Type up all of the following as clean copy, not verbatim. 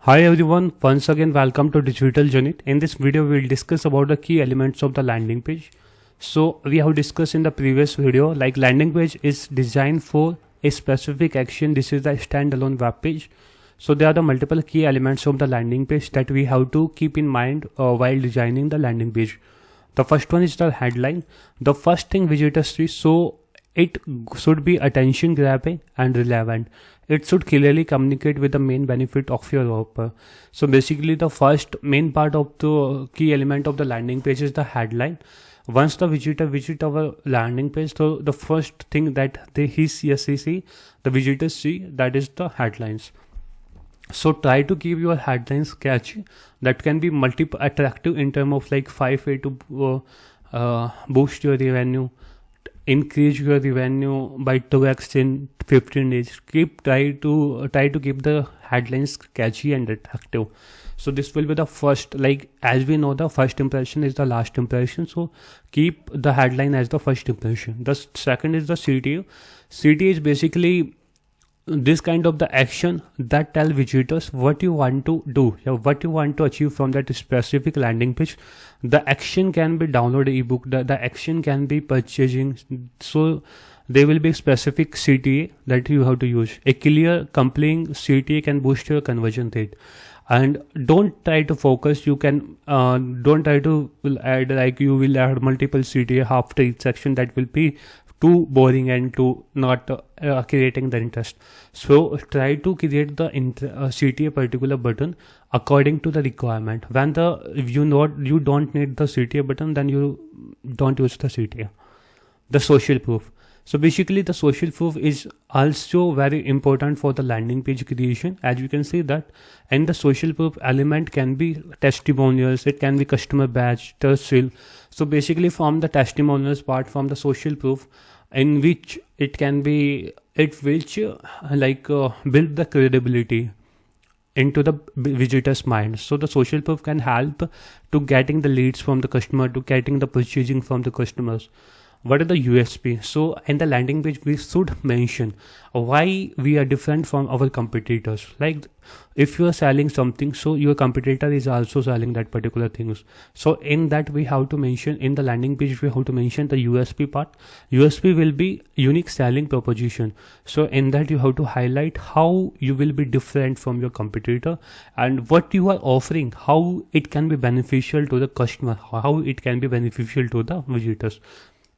Hi everyone, once again welcome to Digital Journey. In this video we will discuss about the key elements of the landing page. So we have discussed in the previous video like landing page is designed for a specific action. This is the standalone web page. So there are the multiple key elements of the landing page that we have to keep in mind while designing the landing page. The first one is the headline. The first thing visitors see, so it should be attention grabbing and relevant. It should clearly communicate with the main benefit of your offer. So basically the first main part of the key element of the landing page is the headline. Once the visitor visit our landing page, so the first thing that the visitors see, that is the headlines. So try to keep your headlines catchy. That can be multiple attractive in terms of like 5 way to boost your revenue, increase your revenue by 2x in 15 days. Try to keep the headlines catchy and attractive. So this will be the first, like as we know the first impression is the last impression, so keep the headline as the first impression. The second is the CTA. CTA is basically this kind of the action that tell visitors what you want to do, what you want to achieve from that specific landing page. The action can be download ebook, the action can be purchasing. So there will be specific CTA that you have to use. A clear compelling CTA can boost your conversion rate. And don't try to focus, you can don't try to add like you will add multiple CTA after each section. That will be too boring and to not creating the interest. So try to create the CTA particular button according to the requirement. When you don't need the CTA button, then you don't use the CTA. The social proof. So basically the social proof is also very important for the landing page creation. As you can see that, and the social proof element can be testimonials, it can be customer badge, trust seal. So basically from the testimonials part, from the social proof, in which it can be build the credibility into the visitor's mind. So the social proof can help to getting the leads from the customer, to getting the purchasing from the customers. What are the USP? So in the landing page we should mention why we are different from our competitors. Like if you are selling something, so your competitor is also selling that particular things. So in that we have to mention, in the landing page we have to mention the USP part. USP will be unique selling proposition. So in that you have to highlight how you will be different from your competitor and what you are offering, how it can be beneficial to the customer, how it can be beneficial to the visitors.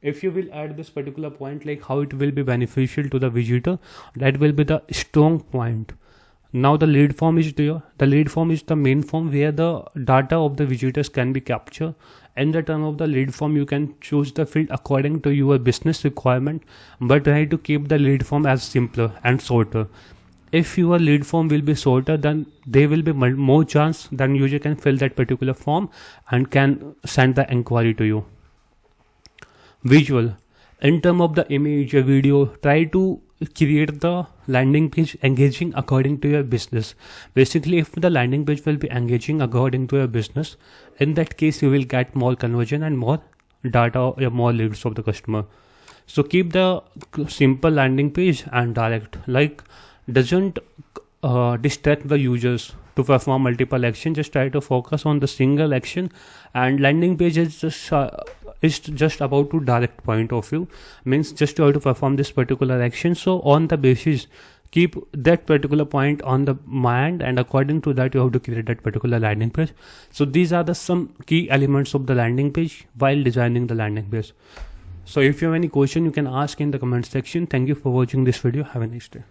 If you will add this particular point, like how it will be beneficial to the visitor, that will be the strong point. Now the lead form is there. The lead form is the main form where the data of the visitors can be captured. In the term of the lead form, you can choose the field according to your business requirement, but try to keep the lead form as simpler and shorter. If your lead form will be shorter, then there will be more chance that user can fill that particular form and can send the inquiry to you. Visual. In terms of the image or video, try to create the landing page engaging according to your business. Basically, if the landing page will be engaging according to your business, in that case you will get more conversion and more data or more leads of the customer. So keep the simple landing page and direct. Like doesn't distract the users to perform multiple actions. Just try to focus on the single action, and landing page is just about to direct point of view, means just to how to perform this particular action. So on the basis, keep that particular point on the mind, and according to that you have to create that particular landing page. So these are the some key elements of the landing page while designing the landing page. So if you have any question, you can ask in the comment section. Thank you for watching this video. Have a nice day.